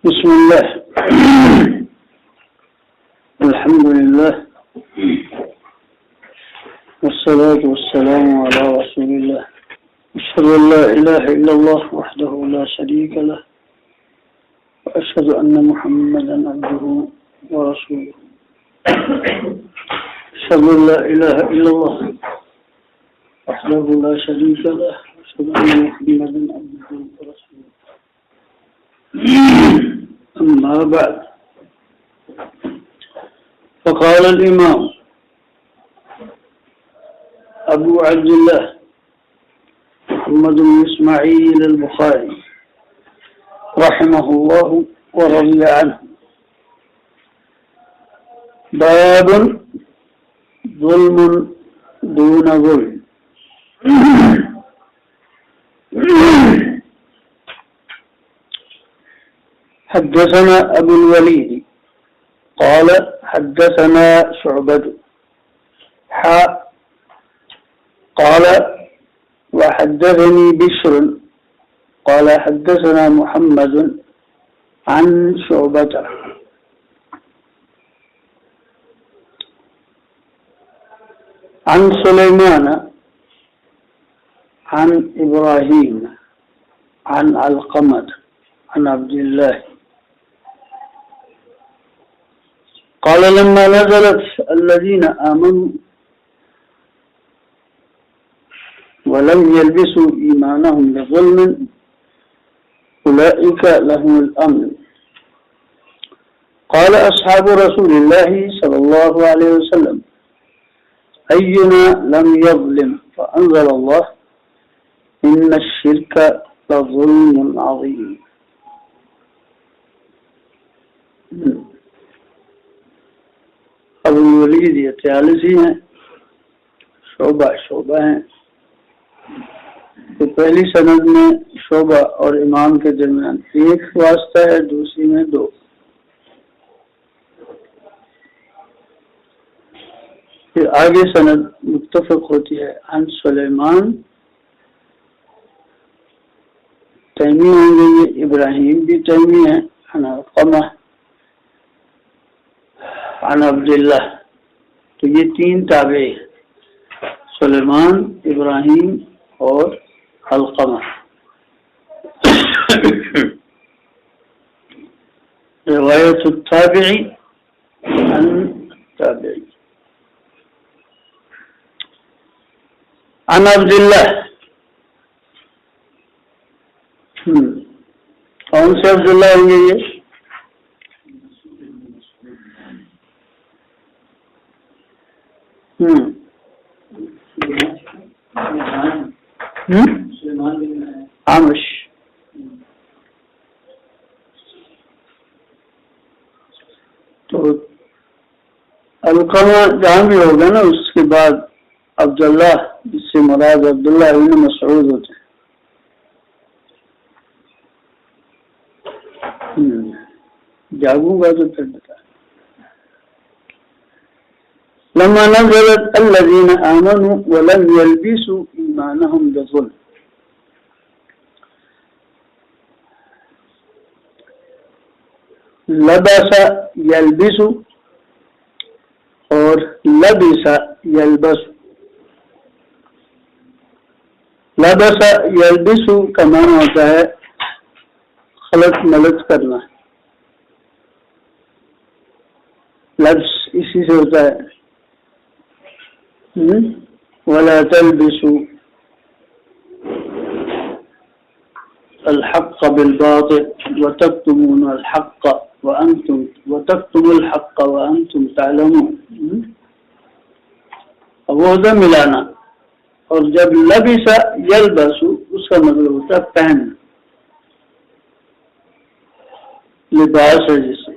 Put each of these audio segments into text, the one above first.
بسم الله الحمد لله والصلاة والسلام على رسول الله أشهد أن لا إله إلا الله وحده لا شريك له وأشهد أن محمدا عبده ورسوله أشهد أن لا إله إلا الله وحده لا شريك له وأشهد أن محمدا عبده ورسوله أما بعد فقال الإمام أبو عبد الله محمد بن إسماعيل البخاري رحمه الله ورضي عنه باب ظلم دون ظلم. حدثنا أبو الوليد قال حدثنا شعبة قال وحدثني بشر قال حدثنا محمد عن شعبة عن سليمان عن إبراهيم عن علقمة عن عبد الله قال لما نزلت الذين آمنوا ولم يلبسوا إيمانهم بظلم أولئك لهم الأمن قال أصحاب رسول الله صلى الله عليه وسلم أينا لم يظلم فأنزل الله إن الشرك لظلم عظيم. ابو الولید یہ تیالسی ہیں، شعبہ ہیں. تو پہلی سند میں شعبہ اور امام کے درمیان ایک واسطہ ہے، دوسری میں دو. پھر آگے سند متفق ہوتی ہے. عن سلیمان تیمی ہوں گے، یہ ابراہیم بھی تیمی ہے. عن علقمہ عن عبداللہ. تو یہ تین تابعی ہیں، سلیمان، ابراہیم اور علقمہ. روایت التابعی عن تابعی. عن عبداللہ، کون سے عبداللہ ہوں گے یہ؟ عامش. تو علقمہ جہاں بھی ہوگا نا، اس کے بعد عبداللہ، جس سے مراد عبداللہ ابن مسعود ہوتے ہیں. جاگوں گا تو پھر بتا. لما نزلت الذين آمنوا ولم يلبسوا إيمانهم بظلم. لبس يلبس اور لبس يلبس. لبس يلبس کا معنی ہوتا ہے خلط ملط کرنا. لبس اسی سے ہوتا ہے. ولا تلبسوا الحق بالباطل وتكتمون الحق وأنتم تعلمون. وہ ہوتا ملانا. اور جب لبس یلبس اس کا مطلب ہوتا ہے پہننا، لباس ہے جسے،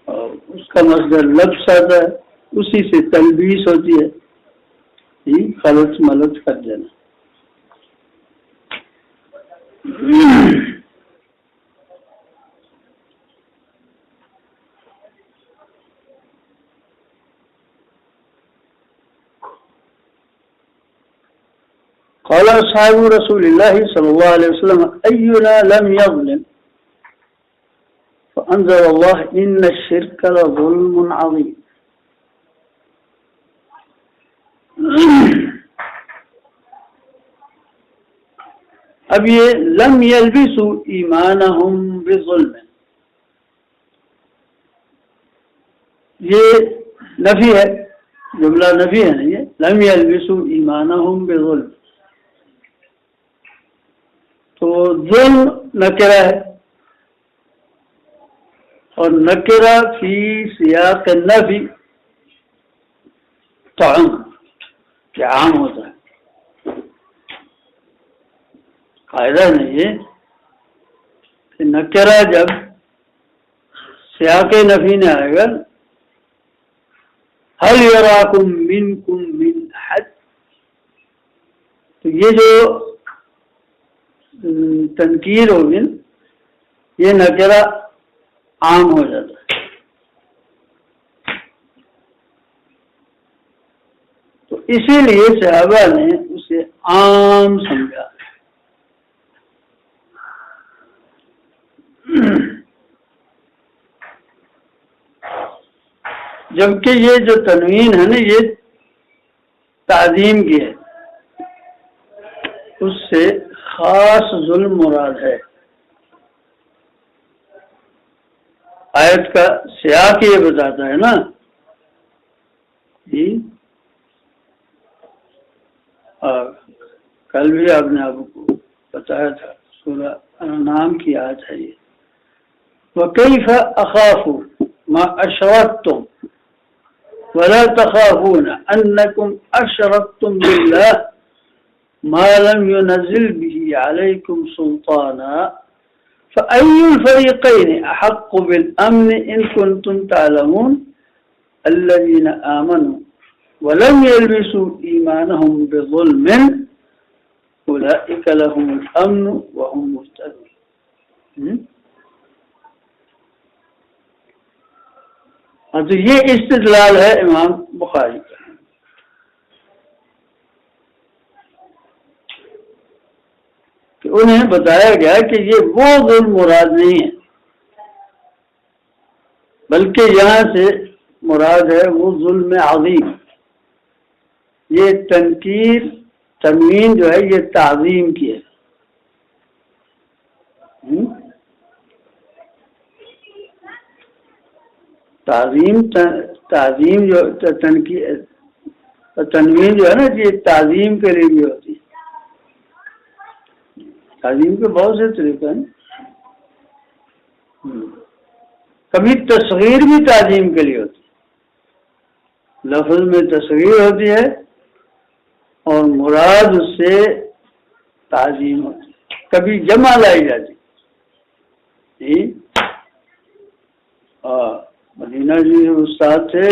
اور اس کا مصدر لبس آتا ہے، اسی سے تلبیس ہوتی ہے، خلط ملط کر دینا. قال أصحاب رسول الله صلى الله عليه وسلم أينا لم يظلم انزل اللہ ان الشرک لظلم عظیم. اب یہ لم یلبسوا ایمانہم بظلم، یہ نفی ہے، جملہ نفی ہے نا، یہ لم یلبسوا ایمانہم بظلم. تو ظلم نکرہ ہے، اور نکرہ فی سیاق النفی تعم، کہ عام ہوتا ہے. قاعدہ نہیں ہے کہ نکرہ جب سیاق نفی میں آئے گا، هل یراکم منکم من احد، تو یہ جو تنکیر ہوگی یہ نکرہ عام ہو جاتا ہے. تو اسی لیے صحابہ نے اسے عام سمجھا. جبکہ یہ جو تنوین ہے نا یہ تعظیم کی ہے، اس سے خاص ظلم مراد ہے. آیت کا سیاق یہ بتاتا ہے نا جی. کل بھی آپ نے آپ کو بتایا تھا، سورہ انعام کی آیت ہے یہ. وَكَيْفَ أَخَافُ مَا أَشْرَكْتُمْ وَلَا تَخَافُونَ أَنَّكُمْ أَشْرَكْتُمْ بِاللَّهِ مَا لَمْ يُنَزِّلْ بِهِ عَلَيْكُمْ سُلْطَانًا فَأَيُّ الْفَرِيقَيْنِ أَحَقُّ بِالْأَمْنِ إِن كُنتُمْ تَعْلَمُونَ الَّذِينَ آمَنُوا وَلَمْ يَلْبِسُوا إِيمَانَهُمْ بِظُلْمٍ أُولَئِكَ لَهُمُ الْأَمْنُ وَهُمْ مُهْتَدُونَ. تو یہ استدلال ہے امام بخاری کا. کہ انہیں بتایا گیا کہ یہ وہ ظلم مراد نہیں ہے، بلکہ یہاں سے مراد ہے وہ ظلم عظیم. یہ تنکیر تنوین جو ہے یہ تعظیم کی ہے. تعظیم جو تنوین جو ہے نا یہ تعظیم کے لیے بھی ہوتی ہے. تعظیم کے بہت سے طریقے ہیں. کبھی تصغیر بھی تعظیم کے لیے ہوتی ہے، لفظ میں تصغیر ہوتی ہے اور مراد اس سے تعظیم ہوتی ہے. کبھی جمع لائی جاتی جی. مدینہ جی استاد تھے،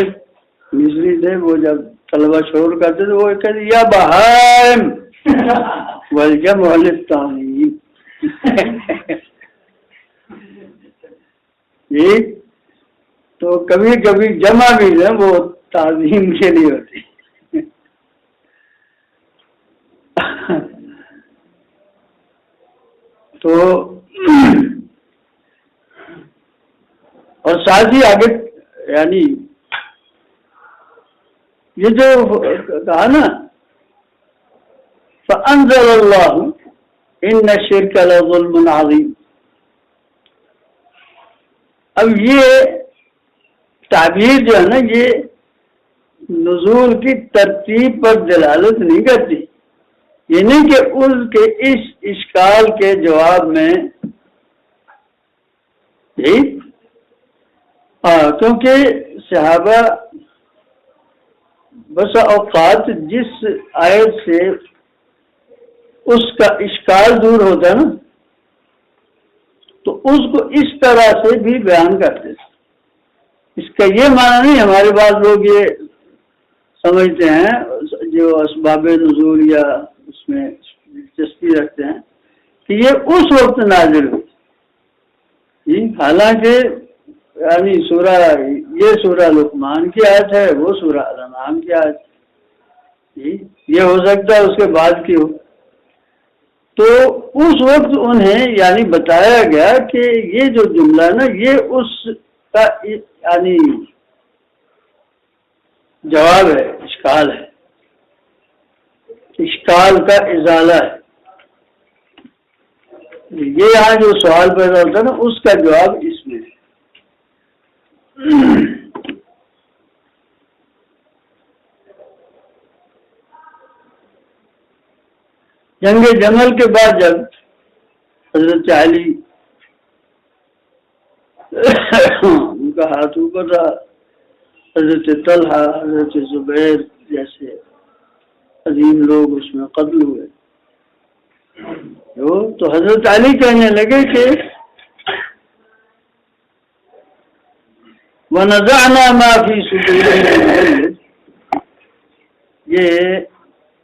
مصری تھے، وہ جب طلبہ شور کرتے تھے وہ کہتے یا بہائم والجمع للتعظیم. جی تو کبھی کبھی جمع بھی ہے وہ تعظیم کے لیے ہوتی. تو اور ساتھ ہی آگے یعنی یہ جو کہا نا فَأَنزَلَ اللَّهُ إِنَّ الشِّرْكَ لَظُلْمٌ عَظِيمٌ. اب یہ تعبیر جو ہے نا یہ نزول کی ترتیب پر دلالت نہیں کرتی. یہ نہیں کہ اس کے اس اشکال کے جواب میں کیونکہ صحابہ بس اوقات جس آیت سے اس کا اشکال دور ہوتا ہے نا تو اس کو اس طرح سے بھی بیان کرتے تھے. اس کا یہ معنی نہیں ہمارے بعض لوگ یہ سمجھتے ہیں جو اسباب نزول یا اس میں دلچسپی رکھتے ہیں کہ یہ اس وقت نازل ہوئی. حالانکہ یعنی یہ سورہ لقمان کی آیت ہے، وہ سورہ الانعام کی آیت. یہ ہو سکتا ہے اس کے بعد کی ہو. تو اس وقت انہیں یعنی بتایا گیا کہ یہ جو جملہ نا یہ اس کا یعنی جواب ہے، اشکال ہے، اشکال کا ازالہ ہے. یہ یہاں جو سوال پیدا ہوتا ہے نا اس کا جواب اس میں ہے. جنگ جمل کے بعد جب حضرت علی ان کا ہاتھ اوپر رہا، حضرت طلحہ، حضرت زبیر جیسے عظیم لوگ اس میں قتل ہوئے، تو حضرت علی کہنے لگے کہ وَنَزَعْنَا مَا فِي صُدُورِهِمْ، یہ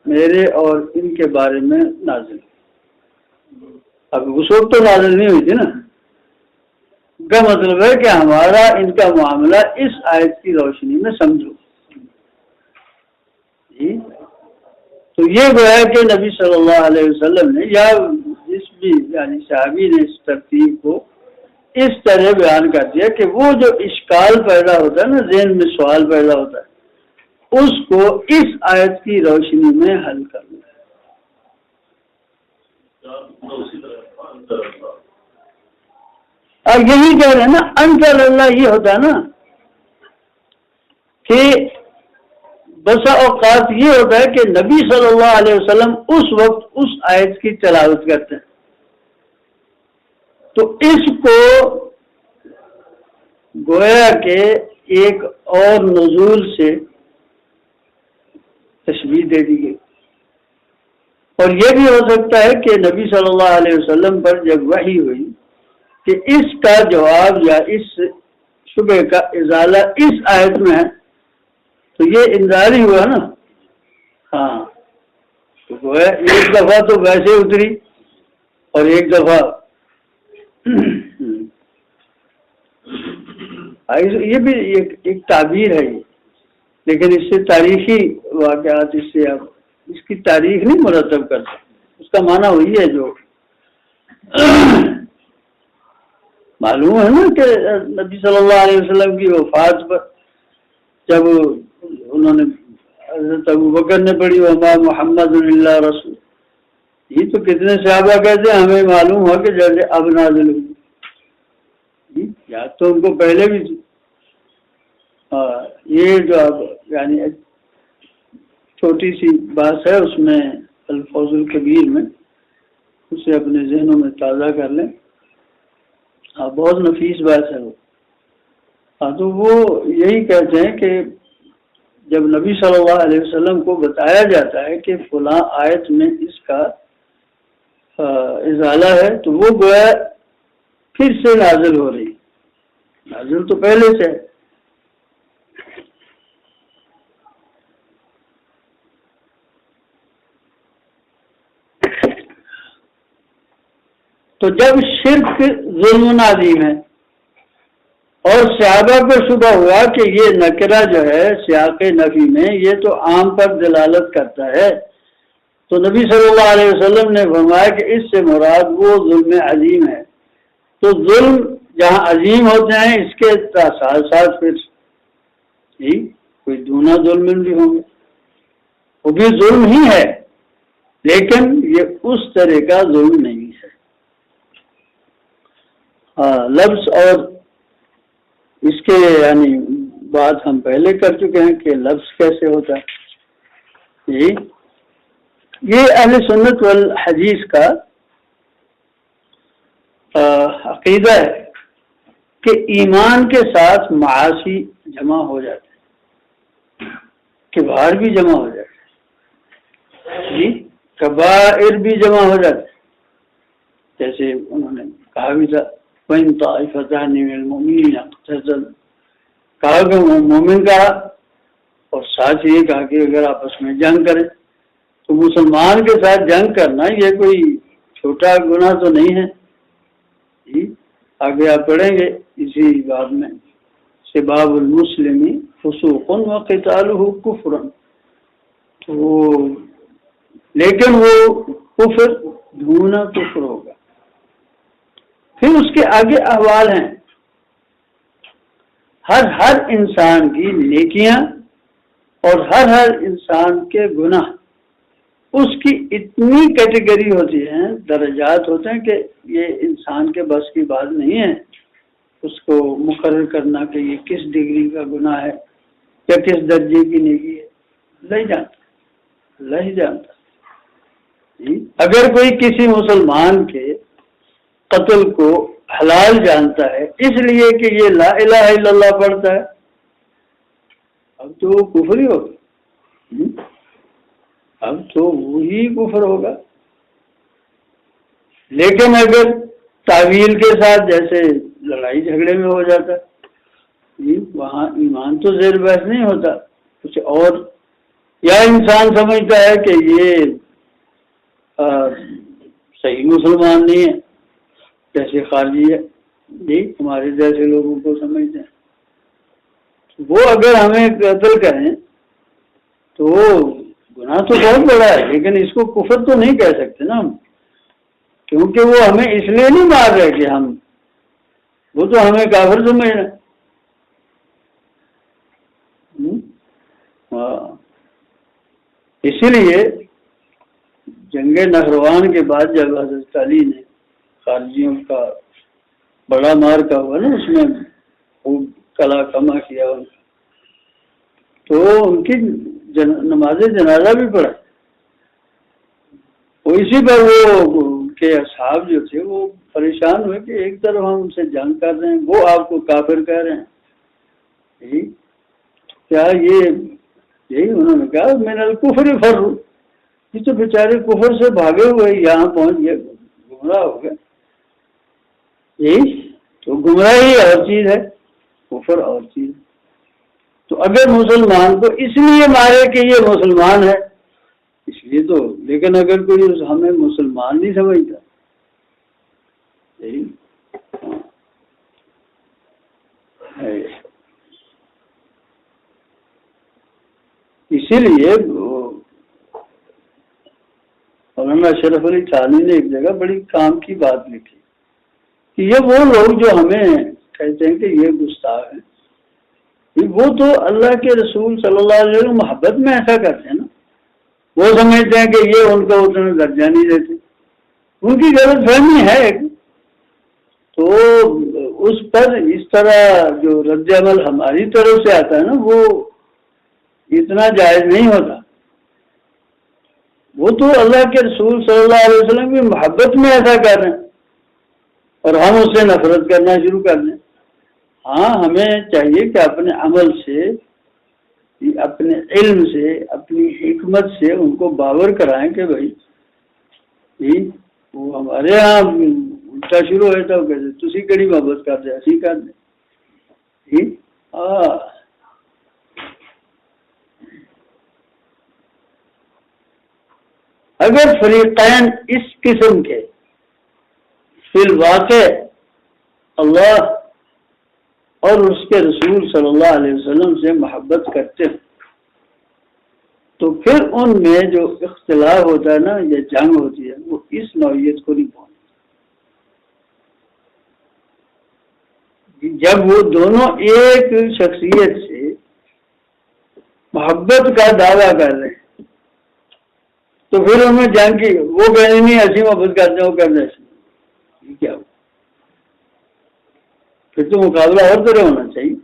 میرے اور ان کے بارے میں نازل. اب اس وقت تو نازل نہیں ہوئی تھی نا، کا مطلب ہے کہ ہمارا ان کا معاملہ اس آیت کی روشنی میں سمجھو. تو یہ گویا کہ نبی صلی اللہ علیہ وسلم نے یا جس بھی یعنی صحابی نے اس ترتیب کو اس طرح بیان کر دیا کہ وہ جو اشکال پیدا ہوتا ہے نا، ذہن میں سوال پیدا ہوتا ہے، اس کو اس آیت کی روشنی میں حل کرنا ہے. اور یہی کہہ رہے ہیں نا، انزل اللہ، یہ ہوتا ہے نا کہ بسا اوقات یہ ہوتا ہے کہ نبی صلی اللہ علیہ وسلم اس وقت اس آیت کی تلاوت کرتے ہیں، تو اس کو گویا کہ ایک اور نزول سے تشبیہ دے دی گئی. اور یہ بھی ہو سکتا ہے کہ نبی صلی اللہ علیہ وسلم پر جب وحی ہوئی کہ اس کا جواب یا اس شبہ کا ازالہ اس آیت میں ہے، تو یہ انذار ہی ہوا نا. ہاں، تو ایک دفعہ تو ویسے اتری اور ایک دفعہ یہ بھی ایک تعبیر ہے یہ، لیکن اس سے تاریخی واقعات اس سے آپ اس کی تاریخ نہیں مرتب کرتے. اس کا معنی وہی ہے جو معلوم ہے نا کہ نبی صلی اللہ علیہ وسلم کی وفات پر جب انہوں نے حضرت ابو بکر نے پڑھی وما محمد الا رسول، یہ تو کتنے صحابہ کہتے ہیں ہمیں معلوم ہوا کہ جیسے اب نازل ہوئی. یاد تو ان کو پہلے بھی تھی. یہ جو اب یعنی چھوٹی سی بات ہے، اس میں الفوز الکبیر میں اسے اپنے ذہنوں میں تازہ کر لیں. بہت نفیس بات ہے وہ. تو وہ یہی کہتے ہیں کہ جب نبی صلی اللہ علیہ وسلم کو بتایا جاتا ہے کہ فلاں آیت میں اس کا ازالہ ہے، تو وہ گویا پھر سے نازل ہو رہی. نازل تو پہلے سے ہے. تو جب شرک ظلم عظیم ہے اور صحابہ کو شبہ ہوا کہ یہ نکرہ جو ہے سیاق نفی میں یہ تو عام پر دلالت کرتا ہے، تو نبی صلی اللہ علیہ وسلم نے فرمایا کہ اس سے مراد وہ ظلم عظیم ہے. تو ظلم جہاں عظیم ہوتے ہیں اس کے ساتھ ساتھ پھر کوئی دونا ظلم بھی ہوں گے، وہ بھی ظلم ہی ہے، لیکن یہ اس طرح کا ظلم نہیں ہے. لفظ اور اس کے یعنی بات ہم پہلے کر چکے ہیں کہ لفظ کیسے ہوتا ہے. یہ اہل سنت والحدیث کا عقیدہ ہے کہ ایمان کے ساتھ معاصی جمع ہو جاتے ہیں، کبائر بھی جمع ہو جاتے ہیں، کبائر بھی جمع ہو جاتے ہیں. جیسے انہوں نے کہا بھی تھا وَإِن طَائِفَتَانِ مِنَ الْمُؤْمِنِينَ اقْتَتَلُوا، کہا کہ مومن کہا اور ساتھ یہ کہا کہ اگر آپس میں جنگ کریں تو مسلمان کے ساتھ جنگ کرنا یہ کوئی چھوٹا گناہ تو نہیں ہے. آگے آپ پڑھیں گے اسی باب میں سباب المسلم فسوق وقتالہ کفر. تو لیکن وہ کفر ڈھونڈنا کفر ہوگا. پھر اس کے آگے احوال ہیں. ہر انسان کی نیکیاں اور ہر انسان کے گناہ، اس کی اتنی کیٹیگری ہوتی ہیں، درجات ہوتے ہیں کہ یہ انسان کے بس کی بات نہیں ہے اس کو مقرر کرنا کہ یہ کس ڈگری کا گناہ ہے یا کس درجے کی نیکی ہے. اللہ ہی جانتا. اگر کوئی کسی مسلمان کے قتل کو حلال جانتا ہے اس لیے کہ یہ لا الہ الا اللہ پڑھتا ہے، اب تو وہ کفر ہی ہوگا. اب تو وہی کفر ہوگا. لیکن اگر تعویل کے ساتھ جیسے لڑائی جھگڑے میں ہو جاتا ہے، وہاں ایمان تو زیر بحث نہیں ہوتا کچھ اور، یا انسان سمجھتا ہے کہ یہ صحیح مسلمان نہیں ہے، جیسے خارجی ہے جی ہمارے جیسے لوگوں کو سمجھتے ہیں، وہ اگر ہمیں قتل کریں تو گناہ تو بہت بڑا ہے، لیکن اس کو کفر تو نہیں کہہ سکتے نا ہم، کیونکہ وہ ہمیں اس لیے نہیں مار رہے کہ ہم، وہ تو ہمیں کافر سمجھ رہے. اسی لیے جنگ نہروان کے بعد جب حضرت علی نے خارجیوں کا بڑا مار کا ہوا نا، اس میں خوب کلا کما کیا ان کا، تو ان کی نماز جنازہ بھی پڑھا. وہ اسی پر وہ ان کے اصحاب جو تھے وہ پریشان ہوئے کہ ایک طرف ہم ان سے جنگ کر رہے ہیں، وہ آپ کو کافر کہہ رہے ہیں. کیا یہی انہوں نے کہا من الکفر فر، یہ تو بیچارے کفر سے بھاگے ہوئے یہاں پہنچ گئے، گمراہ ہو گئے. یہی تو گمراہی اور چیز ہے، کفر اور چیز. تو اگر مسلمان کو اس لیے مارے کہ یہ مسلمان ہے اس لیے تو، لیکن اگر کوئی ہمیں مسلمان نہیں سمجھتا، اسی لیے مولانا اشرف علی تھانوی نے ایک جگہ بڑی کام کی بات لکھی کہ یہ وہ لوگ جو ہمیں کہتے ہیں کہ یہ گستاخ ہیں، وہ تو اللہ کے رسول صلی اللہ علیہ وسلم محبت میں ایسا کرتے ہیں نا، وہ سمجھتے ہیں کہ یہ ان کو اتنا درجہ نہیں دیتے. ان کی غلط فہمی ہے. تو اس پر اس طرح جو رد عمل ہماری طرف سے آتا ہے نا، وہ اتنا جائز نہیں ہوتا. وہ تو اللہ کے رسول صلی اللہ علیہ وسلم کی محبت میں ایسا کر رہے ہیں اور ہم اس سے نفرت کرنا شروع کر دیں. ہاں ہمیں چاہیے کہ اپنے عمل سے، اپنے علم سے، اپنی حکمت سے ان کو باور کرائیں کہ بھائی وہ ہمارے یہاں الٹا شروع ہوتا ہے، کہتے تسی کہڑی محبت کرتے اسی کر دیں. اگر فریقین اس قسم کے فی الواقع اللہ اور اس کے رسول صلی اللہ علیہ وسلم سے محبت کرتے ہیں تو پھر ان میں جو اختلاف ہوتا ہے نا یا جنگ ہوتی ہے وہ اس نوعیت کو نہیں پہنچتی. جب وہ دونوں ایک شخصیت سے محبت کا دعویٰ کر رہے ہیں تو پھر ان میں جنگ کی، وہ کہنے نہیں ایسی محبت کرتے ہیں، وہ کرتے ایسی، کیا ہو؟ پھر تو مقابلہ اور طرح ہونا چاہیے.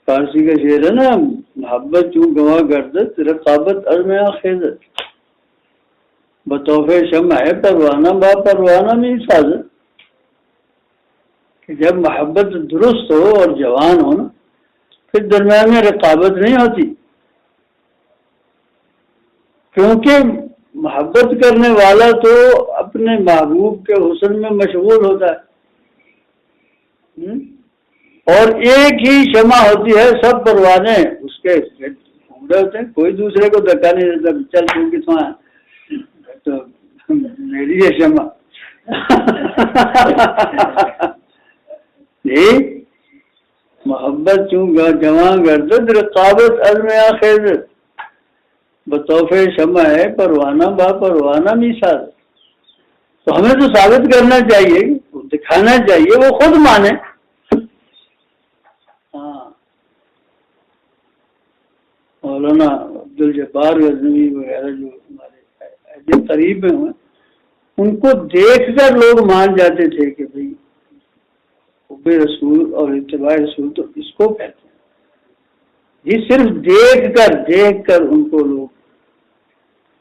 فارسی کا شعر ہے نا، محبت چوں گواہ گردت رقابت ارم خیزت، بطوفے شمع پروانہ با پروانہ میں حفاظت. کہ جب محبت درست ہو اور جوان ہو نا، پھر درمیان میں رقابت نہیں ہوتی، کیونکہ محبت کرنے والا تو اپنے محبوب کے حسن میں مشغول ہوتا ہے، اور ایک ہی شمع ہوتی ہے، سب پروانے اس کے گھوم رہے ہوتے ہیں، کوئی دوسرے کو دھکا نہیں دیتا. چل تو کتنا ہے تو میری ہے شمع. محبت چوں جواں گردد رقابت عزم آخر بطوف شمع ہے پروانہ با پروانہ مثال. تو ہمیں تو ثابت کرنا چاہیے، دکھانا چاہیے، وہ خود مانے. ہاں مولانا عبدالجبار غزنوی وغیرہ جو ہمارے قریب میں ہوئے، ان کو دیکھ کر لوگ مان جاتے تھے کہ بھئی حب رسول اور اتباع رسول تو اس کو کہتے ہیں. یہ صرف دیکھ کر ان کو لوگ،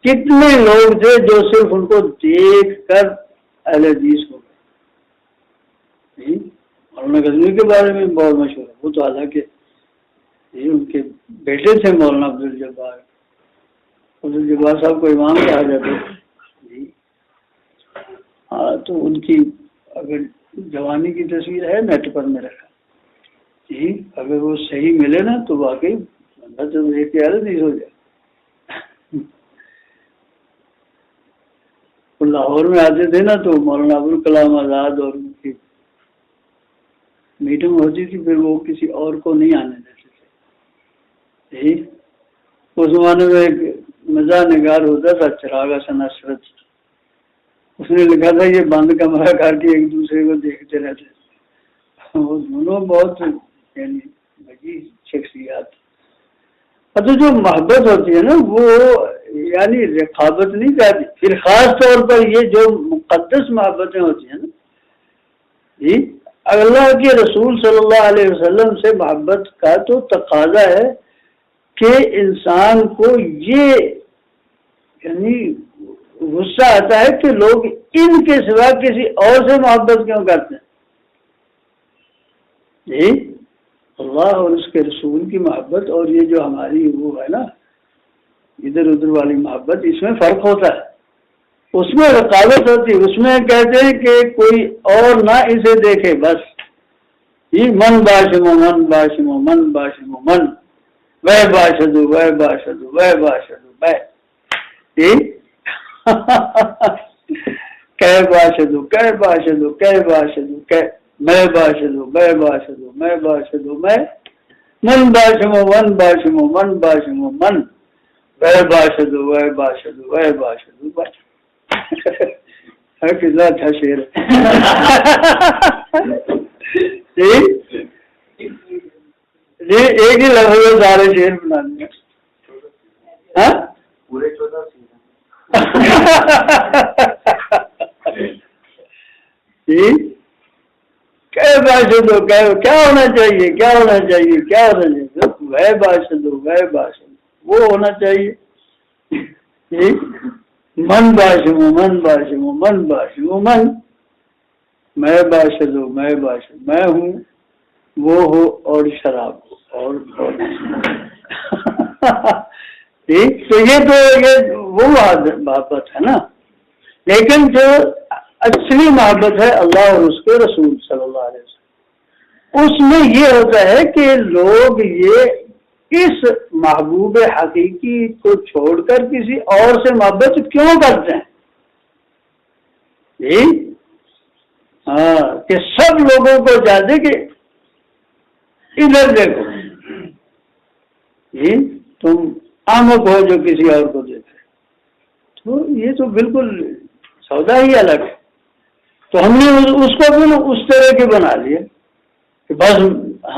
کتنے لوگ تھے جو صرف ان کو دیکھ کر اہل حدیث ہو گئے. مولانا غزنوی کے بارے میں بہت مشہور ہے. وہ تو حالانکہ ان کے بیٹے تھے مولانا عبدالجبار صاحب کو امام کہا جاتا ہے. ہاں تو ان کی اگر جوانی کی تصویر ہے نیٹ پر میں رکھا جی، اگر وہ صحیح ملے نا تو واقعی بندہ تو ایک حدیث ہو جائے. لاہور میں آتے تھے نا تو مولانا ابوالکلام آزاد اور ان کی میٹنگ ہوتی تھی، پھر وہ کسی اور کو نہیں آنے دیتے تھے جی. اس زمانے میں ایک مزاح نگار ہوتا تھا چراغ حسن اسرت، اس نے لکھا تھا یہ بند کمرہ کر کے ایک دوسرے کو دیکھتے رہتے تھے. وہ دونوں بہت یعنی بڑی شخصیات. تو جو محبت ہوتی ہے نا وہ یعنی رقابت نہیں چاہتی. پھر خاص طور پر یہ جو مقدس محبتیں ہوتی ہیں نا جی، اللہ کے رسول صلی اللہ علیہ وسلم سے محبت کا تو تقاضا ہے کہ انسان کو یہ یعنی غصہ آتا ہے کہ لوگ ان کے سوا کسی اور سے محبت کیوں کرتے ہیں جی. اللہ اور اس کے رسول کی محبت اور یہ جو ہماری وہ ہے نا ادھر ادھر والی محبت، اس میں فرق ہوتا ہے. اس میں رقابت ہوتی ہے، اس میں کہتے ہیں کہ کوئی اور نہ اسے دیکھے، بس یہ من باشم من باشم من باشم من وہ باشدو وہ باشدو وہ باشدو وہ کہ باشدو کہ باشدو کہ باشدو کہ میں باشدو میں باشدو میں باشدو میں من باشم من باشم من باشم من وہ باشدو وہ باشدو وہ باشدو بس. کتنا اچھا شعر ہے جی. ایک ہی لفظ میں سارے شعر بنا دیں. پورے 14 جی کیا باشدو کیا ہونا چاہیے کیا ہونا چاہیے کیا ہونا چاہیے وہ باشدو وہ باشدو وہ ہونا چاہیے جی. من باشم من باشم من باشم من میں باشدو میں باشدو میں ہوں وہ ہو اور شراب اور ٹھیک. تو یہ وہ محبت ہے نا. لیکن جو اصلی محبت ہے اللہ اور اس کے رسول صلی اللہ علیہ وسلم، اس میں یہ ہوتا ہے کہ لوگ یہ اس محبوب حقیقی کو چھوڑ کر کسی اور سے محبت کیوں کرتے ہیں جی. ہاں کہ سب لوگوں کو چاہتے کہ ادھر دیکھو جی تم آمک ہو جو کسی اور کو دیکھے. تو یہ تو بالکل سودا ہی الگ ہے. تو ہم نے اس کو بھی اس طرح کے بنا لیا کہ بس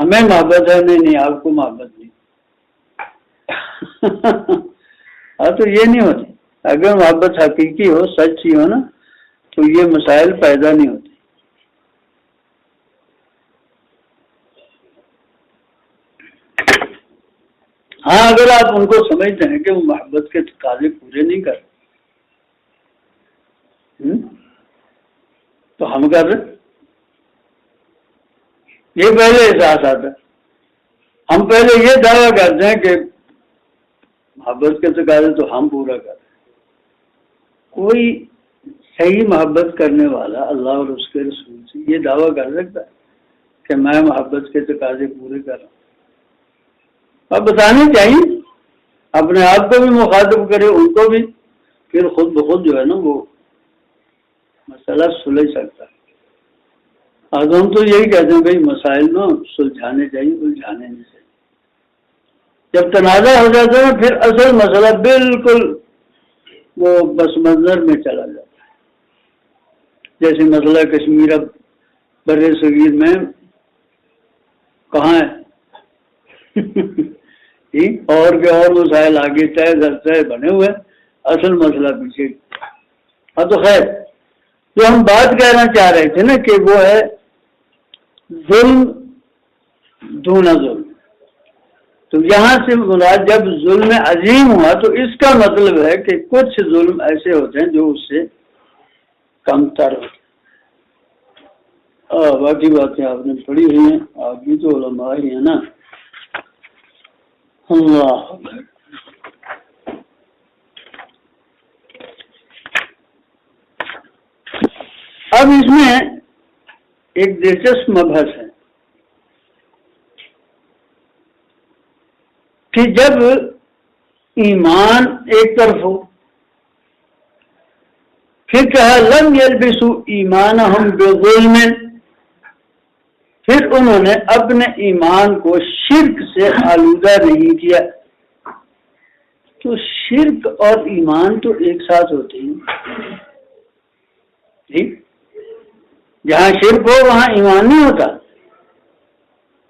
ہمیں محبت ہے، نہیں آپ کو محبت نہیں. ہاں تو یہ نہیں ہوتی. اگر محبت حقیقی ہو سچی ہو نا تو یہ مسائل پیدا نہیں ہوتے. ہاں اگر آپ ان کو سمجھتے ہیں کہ وہ محبت کے تقاضے پورے نہیں کر تو ہم کر رہے. یہ پہلے احساس آتا ہے. ہم پہلے یہ دعویٰ کرتے ہیں کہ محبت کے تقاضے تو ہم پورا کر رہے ہیں. کوئی صحیح محبت کرنے والا اللہ اور اس کے رسول سے یہ دعویٰ کر سکتا ہے کہ میں محبت کے تقاضے پورے کر رہا ہوں؟ اب بتانے چاہیے، اپنے آپ کو بھی مخاطب کرے، ان کو بھی، پھر خود بخود جو ہے نا وہ مسئلہ سلجھ سکتا ہے. آج ہم تو یہی کہتے ہیں بھائی مسائل نا سلجھانے چاہیے، الجھانے نہیں چاہیے۔ جب تنازع ہو جاتا ہے پھر اصل مسئلہ بالکل وہ بس منظر میں چلا جاتا ہے۔ جیسے مسئلہ کشمیر اب بر صغیر میں کہاں ہے اور کے اور مسائل آگے طے بنے ہوئے، اصل مسئلہ پیچھے۔ ہاں تو خیر، جو ہم بات کہنا چاہ رہے تھے نا کہ وہ ہے ظلم دون ظلم، تو یہاں سے مراد جب ظلم عظیم ہوا تو اس کا مطلب ہے کہ کچھ ظلم ایسے ہوتے ہیں جو اس سے کم تر ہوتے ہیں۔ باقی باتیں آپ نے پڑھی ہوئی ہیں، آپ بھی تو علماء ہی ہیں نا۔ اللہ اب اس میں ایک دلچسپ مبحث ہے کہ جب ایمان ایک طرف ہو، پھر کہا لم یلبسوا ایمانہم بظلم، پھر انہوں نے اپنے ایمان کو شرک سے آلودہ نہیں کیا۔ تو شرک اور ایمان تو ایک ساتھ ہوتے ہیں، ٹھیک؟ جہاں شرک ہو وہاں ایمان نہیں ہوتا،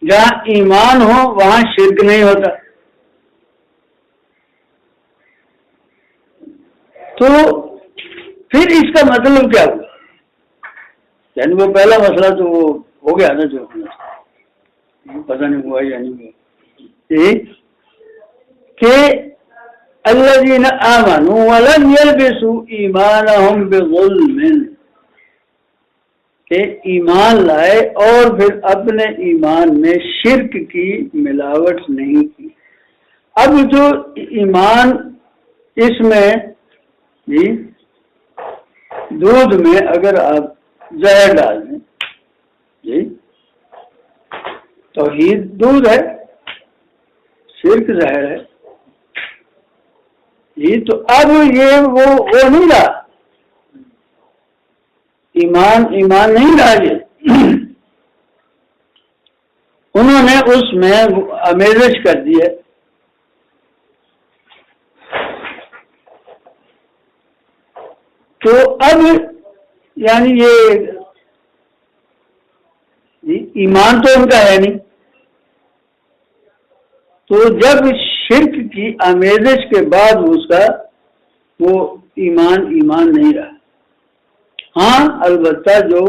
جہاں ایمان ہو وہاں شرک نہیں ہوتا۔ تو پھر اس کا مطلب کیا ہوا؟ یعنی وہ پہلا مسئلہ تو وہ ہو گیا نا، جو پتہ نہیں ہوا یا نہیں ہوا، کہ الذین آمنوا ولم یلبسوا ایمانہم بظلم، کہ ایمان لائے اور پھر اپنے ایمان میں شرک کی ملاوٹ نہیں کی۔ اب جو ایمان اس میں جی دودھ میں اگر آپ زہر ڈال دیں، جی توحید دودھ ہے، شرک زہر ہے، جی تو اب یہ وہ نہیں رہا، ایمان نہیں رہا یہ، انہوں نے اس میں آمیزش کر دی ہے۔ تو اب یعنی یہ ایمان تو ان کا ہے نہیں، تو جب شرک کی آمیزش کے بعد اس کا وہ ایمان نہیں رہا۔ ہاں البتہ جو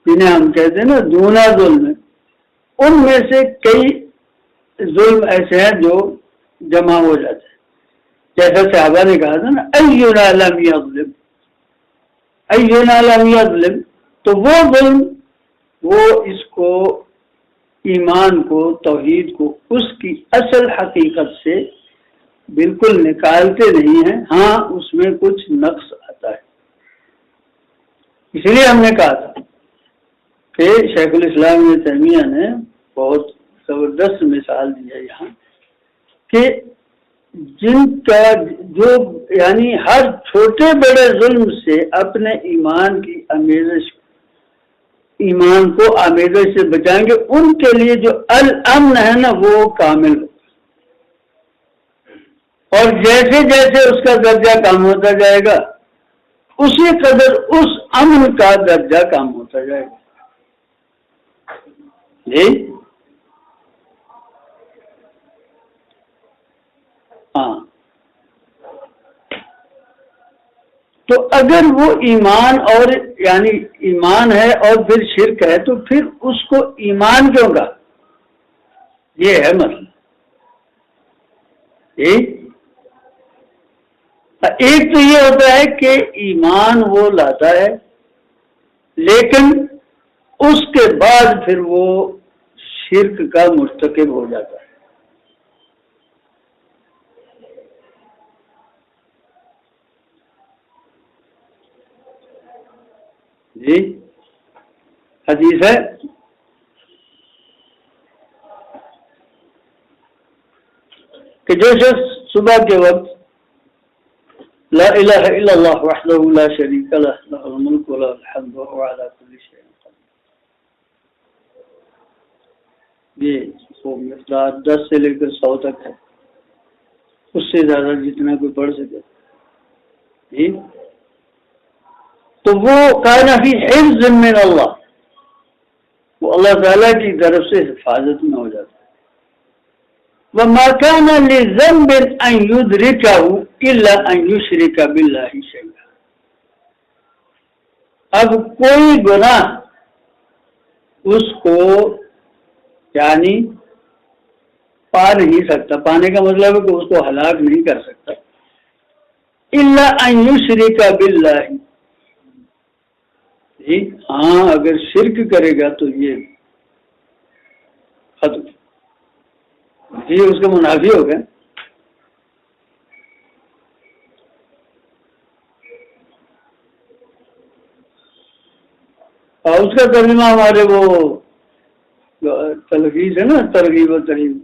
جنہیں ہم کہتے ہیں نا دونا ظلم، ان میں سے کئی ظلم ایسے ہیں جو جمع ہو جاتے ہیں، جیسا صحابہ نے کہا تھا نا اینا لم یظلم، اینا لم یظلم، تو وہ ظلم وہ اس کو ایمان کو توحید کو اس کی اصل حقیقت سے بالکل نکالتے نہیں ہیں، ہاں اس میں کچھ نقص آتا ہے۔ اس لیے ہم نے کہا تھا کہ شیخ الاسلام ابن تیمیہ نے بہت زبردست مثال دی ہے یہاں، کہ جن کا جو یعنی ہر چھوٹے بڑے ظلم سے اپنے ایمان کی آمیزش، ایمان کو آمیزش سے بچائیں گے، ان کے لیے جو الامن ہے نا وہ کامل ہو، اور جیسے جیسے اس کا درجہ کم ہوتا جائے گا اسی قدر اس امن کا درجہ کم ہوتا جائے گا۔ جی ہاں، تو اگر وہ ایمان اور یعنی ایمان ہے اور پھر شرک ہے تو پھر اس کو ایمان کیوں کہا؟ یہ ہے مسئلہ۔ ایک تو یہ ہوتا ہے کہ ایمان وہ لاتا ہے لیکن اس کے بعد پھر وہ شرک کا مرتکب ہو جاتا ہے۔ جی حدیث ہے کہ جو شخص صبح کے وقت لا الہ الا اللہ وحدہ لا شریک لہ لہ الملک و لہ الحمد وهو علی کل شیء قدیر، یہ وہ مقدار 10 سے لے کر 100 تک ہے، اس سے زیادہ جتنا کوئی پڑھ سکے جی، تو وہ کائنا فی حفظ من اللہ، وہ اللہ تعالیٰ کی طرف سے حفاظت میں ہو جاتا ہے۔ وَمَا كَانَ لِذَنْبٍ أَن يُدْرِكَهُ إِلَّا أَن يُشْرِكَ بِاللَّهِ شَيْئًا، اب کوئی گناہ اس کو یعنی پا نہیں سکتا، پانے کا مطلب ہے کہ اس کو ہلاک نہیں کر سکتا، الا ان یشرک باللہ، جی ہاں اگر شرک کرے گا تو یہ ختم، یہ اس کا منافی ہو گیا۔ اور اس کا ترجمہ ہمارے وہ تلخیص ہے نا، ترغیب و ترہیب،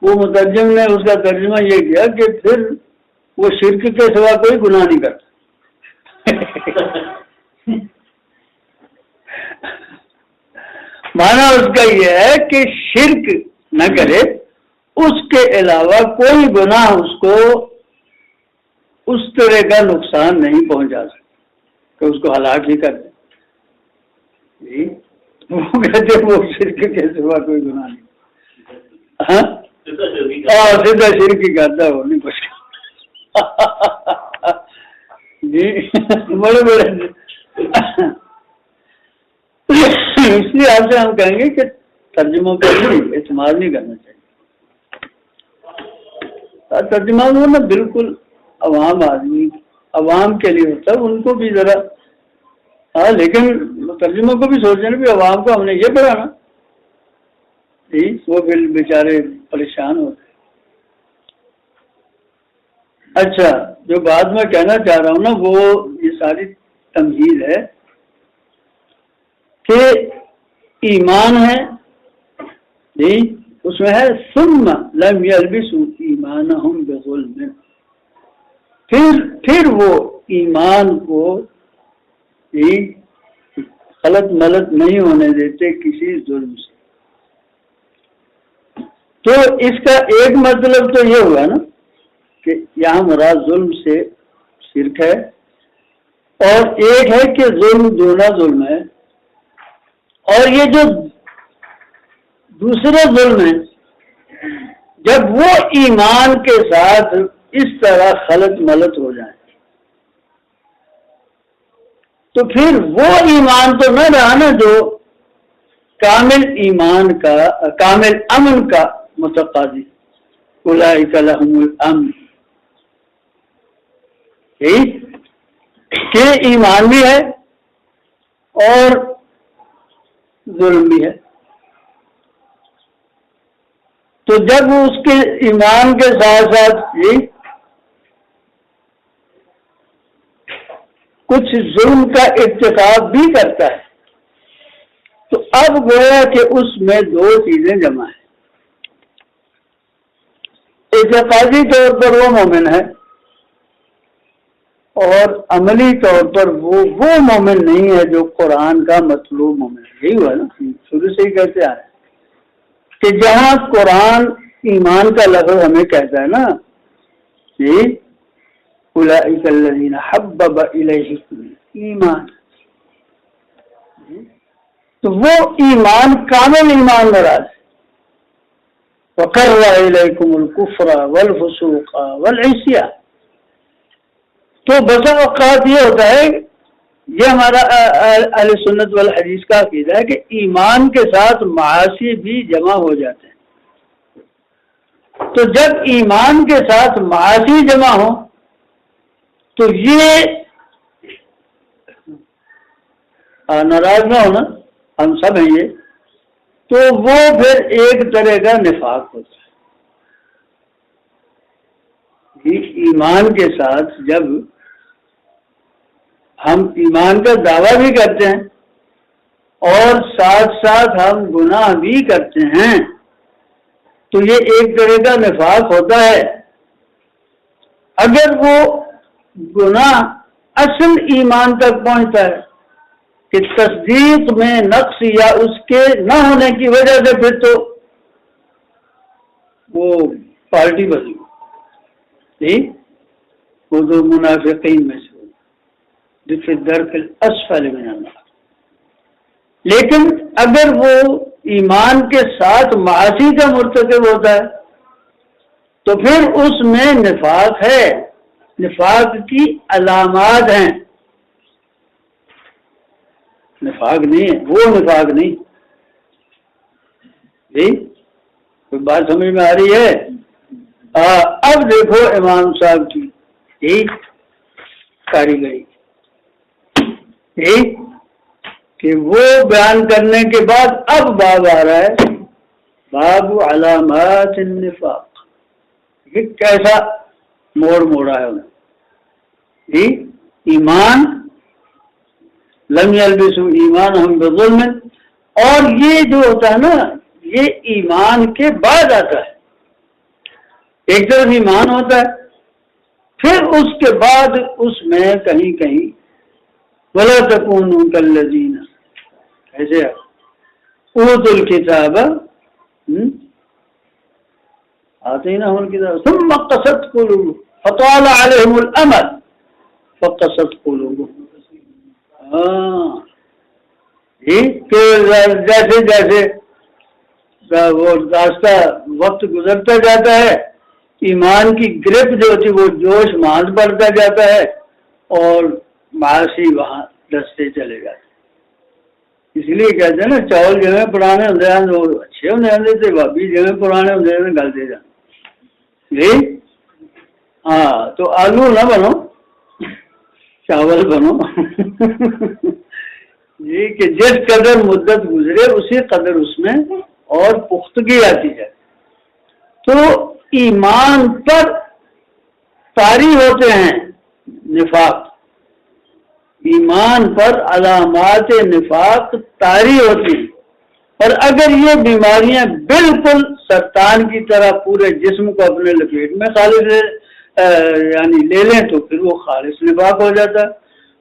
وہ مترجم نے اس کا ترجمہ یہ کیا کہ پھر وہ شرک کے سوا کوئی گناہ نہیں کرتا۔ معنی اس کا یہ ہے کہ شرک نہ کرے، اس کے علاوہ کوئی گناہ اس کو اس طرح کا نقصان نہیں پہنچا سکتا کہ اس کو ہلاک ہی کر دے جی، وہ کہتے وہ شرک کے سوا کوئی گناہ نہیں، ہاں سیدھا شرک ہی کرتا ہے وہ نہیں کچھ جی، بڑے بڑے اس لیے آپ سے ہم کہیں گے کہ ترجموں کا اعتماد نہیں کرنا چاہیے، ترجمہ وہ نا بالکل عوام آدمی عوام کے لیے ہوتا ہے، ان کو بھی ذرا ہاں، لیکن ترجموں کو بھی سوچنا بھی عوام کو ہم نے یہ پڑھانا جی، وہ پھر بیچارے پریشان ہوتے۔ اچھا، جو بات میں کہنا چاہ رہا ہوں نا وہ یہ ساری تمہید ہے کہ ایمان ہے جی، اس میں ہے ثم لم یلبسوا ایمانہم بظلم، پھر وہ ایمان کو جی غلط ملط نہیں ہونے دیتے کسی ظلم سے۔ تو اس کا ایک مطلب تو یہ ہوا نا کہ یہاں مراد ظلم سے شرک ہے، اور ایک ہے کہ ظلم دونا ظلم ہے، اور یہ جو دوسرا ظلم ہے جب وہ ایمان کے ساتھ اس طرح خلط ملط ہو جائے تو پھر وہ ایمان تو نہ رہا نا جو کامل ایمان کا کامل امن کا متقاضی، اولئک لہم الامن، کہ ایمان بھی ہے اور ظلم بھی ہے۔ تو جب اس کے ایمان کے ساتھ ساتھ کچھ ظلم کا ارتکاب بھی کرتا ہے تو اب گویا کہ اس میں دو چیزیں جمع ہیں، اعتقادی طور پر وہ مومن ہے اور عملی طور پر وہ مومن نہیں ہے جو قرآن کا مطلوب مومن ہے۔ یہی ہوا نا، شروع سے ہی کہتے آ رہے ہیں کہ جہاں قرآن ایمان کا لفظ ہمیں کہتا ہے نا جی، اولئک الذین حبب الیہم ایمان، تو وہ ایمان کامل ایمان مراد ہے، وَقَرَّ إِلَيْكُمُ الْكُفْرَ وَالْفُسُوقَ وَالْعِصْيَانَ۔ تو بسا اوقات یہ ہوتا ہے، یہ ہمارا اہل سنت والحدیث کا عقیدہ ہے کہ ایمان کے ساتھ معاصی بھی جمع ہو جاتے ہیں۔ تو جب ایمان کے ساتھ معاصی جمع ہو تو یہ ناراض نہ ہونا، ہم سب ہیں یہ، تو وہ پھر ایک طرح کا نفاق ہوتا ہے۔ ایمان کے ساتھ جب ہم ایمان کا دعویٰ بھی کرتے ہیں اور ساتھ ساتھ ہم گناہ بھی کرتے ہیں تو یہ ایک طرح کا نفاق ہوتا ہے۔ اگر وہ گناہ اصل ایمان تک پہنچتا ہے کہ تصدیق میں نقص یا اس کے نہ ہونے کی وجہ سے پھر تو وہ پارٹی بدلی نہیں، وہ دو منافقین میں سے فی الدرک الاسفل من النار۔ لیکن اگر وہ ایمان کے ساتھ معاصی کا مرتکب ہوتا ہے تو پھر اس میں نفاق ہے، نفاق کی علامات ہیں، نفاق نہیں ہے، وہ نفاق نہیں۔ جی کوئی بات سمجھ میں آ رہی ہے؟ اب دیکھو امام صاحب کی ایک کاریگری کہ وہ بیان کرنے کے بعد اب باب آ رہا ہے، باب علامات النفاق۔ یہ کیسا موڑ موڑا ہے انہیں؟ جی ایمان لم یلبسوا ایمانہم بظلم، اور یہ جو ہوتا ہے نا یہ ایمان کے بعد آتا ہے۔ ایک طرف ایمان ہوتا ہے، پھر اس کے بعد اس میں کہیں کہیں وَلَا تَكُونُوا كَالَّذِينَ ایسے اوتوا الکتاب آتیناہم الکتاب ثم قست قلوبہم فطال علیہم الامد فقست قلوبہم۔ جیسے جیسے وہ راستہ وقت گزرتا جاتا ہے، ایمان کی گرپ جو ہوتی وہ جوش ماند پڑتا جاتا ہے اور معاشی وہاں دستے چلے جاتے۔ اس لیے کہتے ہیں نا چاول جو پرانے ہوتے ہیں وہ اچھے ہوتے تھے، بھابی جو پرانے ہوتے ہیں گلتے جاتے۔ جی ہاں تو آلو نہ بنو، چاول بنو۔ جی کہ جس قدر مدت گزرے اسی قدر اس میں اور پختگی آتی ہے۔ تو ایمان پر طاری ہوتے ہیں نفاق، ایمان پر علامات نفاق طاری ہوتی ہیں، اور اگر یہ بیماریاں بالکل سرطان کی طرح پورے جسم کو اپنے لپیٹ میں خالص یعنی لے لیں تو پھر وہ خالص نفاق ہو جاتا ہے۔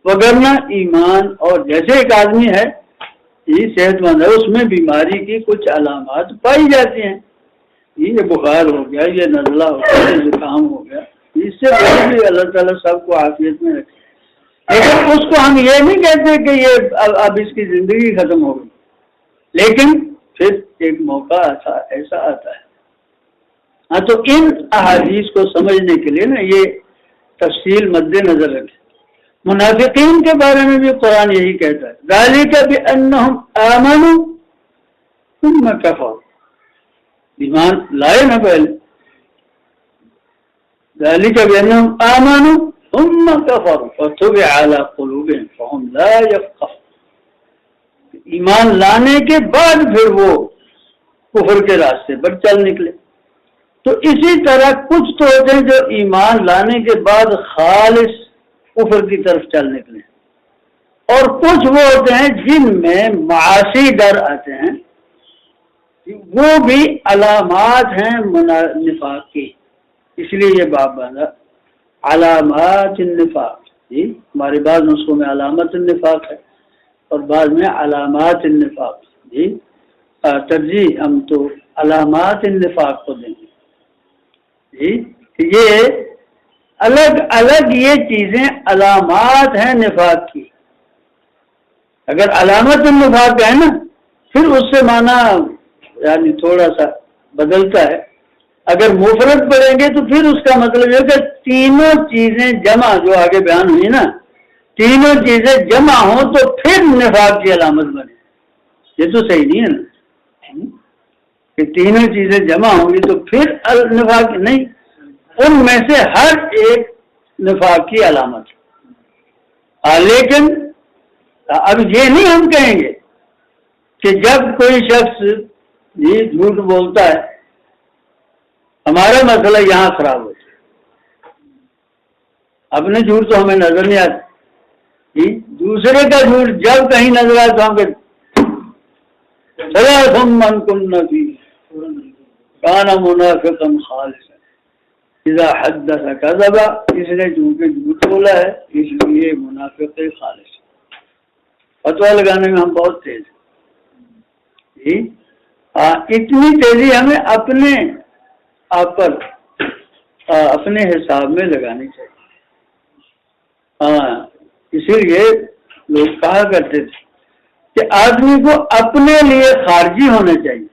وگرنہ ایمان اور جیسے ایک آدمی ہے یہ صحت مند ہے، اس میں بیماری کی کچھ علامات پائی جاتی ہیں، یہ بخار ہو گیا، یہ نزلہ ہو گیا، یہ زکام ہو گیا، اس سے بھی اللہ تعالیٰ سب کو عافیت میں رکھے۔ لیکن اس کو ہم یہ نہیں کہتے کہ یہ اب اس کی زندگی ختم ہو گئی، لیکن پھر ایک موقع ایسا آتا ہے۔ ہاں تو ان احادیث کو سمجھنے کے لیے نا یہ تفصیل مد نظر رکھیں۔ منافقین کے بارے میں بھی قرآن یہی کہتا ہے، ذالک بأنہم آمنوا ثم کفروا، ایمان لائے نہ پہلے، ذالک بأنہم آمنوا ثم کفروا فطبع علی قلوبہم فہم لا یفقہون، ایمان لانے کے بعد پھر وہ کفر کے راستے پر چل نکلے۔ تو اسی طرح کچھ تو ہوتے ہیں جو ایمان لانے کے بعد خالص کفر کی طرف چل نکلے، اور کچھ وہ ہوتے ہیں جن میں معاشی ڈر آتے ہیں، وہ بھی علامات ہیں نفاق کی۔ اس لیے یہ باب باندھا علامات النفاق۔ جی ہمارے بعض نسخوں میں علامت النفاق ہے اور بعض میں علامات النفاق۔ جی ترجیح ہم تو علامات النفاق کو دیں گے۔ جی یہ الگ الگ یہ چیزیں علامات ہیں نفاق کی۔ اگر علامت النفاق ہے نا پھر اس سے معنی یعنی تھوڑا سا بدلتا ہے۔ اگر مفرد پڑھیں گے تو پھر اس کا مطلب یہ کہ تینوں چیزیں جمع، جو آگے بیان ہوئی نا، تینوں چیزیں جمع ہوں تو پھر نفاق کی علامت بنے۔ یہ تو صحیح نہیں ہے نا کہ تینوں چیزیں جمع ہوں گی تو پھر نفاق نہیں، ان میں سے ہر ایک نفاق کی علامت۔ لیکن اب یہ نہیں ہم کہیں گے کہ جب کوئی شخص یہ جھوٹ بولتا ہے ہمارا مسئلہ یہاں خراب ہوتا ہے، اپنے جھوٹ تو ہمیں نظر نہیں آتا، دوسرے کا جھوٹ جب کہیں نظر آتا ہم من كن فيه كان منافقا خالصا اذا حدث كذب، اس نے جھوٹ بولا ہے اس لیے منافق خالص۔ فتویٰ لگانے میں ہم بہت تیز ہیں، اتنی تیزی ہمیں اپنے آپ پر اپنے حساب میں لگانی چاہیے. اسی لیے لوگ کہا کرتے تھے کہ آدمی کو اپنے لیے خارجی ہونا چاہیے،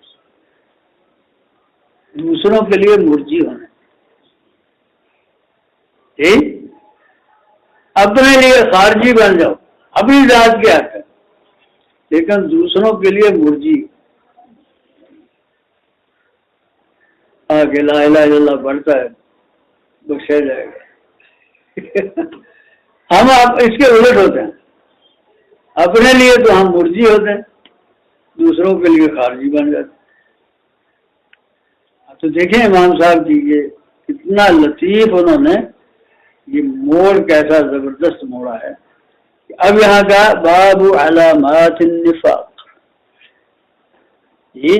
دوسروں کے لیے مرجی ہونا چاہیے. اپنے لیے خارجی بن جاؤ، اپنی ذات کے آتا ہے، لیکن دوسروں کے لیے مرجی. کہ لا الہ الا اللہ پڑھتا ہے بخشا جائے گا. ہم آپ اس کے الٹ ہوتے ہیں، اپنے لیے تو ہم مرجی ہوتے ہیں، دوسروں کے لیے خارجی بن جاتے ہیں. تو دیکھیں امام صاحب کی یہ کتنا لطیف انہوں نے یہ موڑ کیسا زبردست موڑا ہے. اب یہاں کا باب علامات النفاق. جی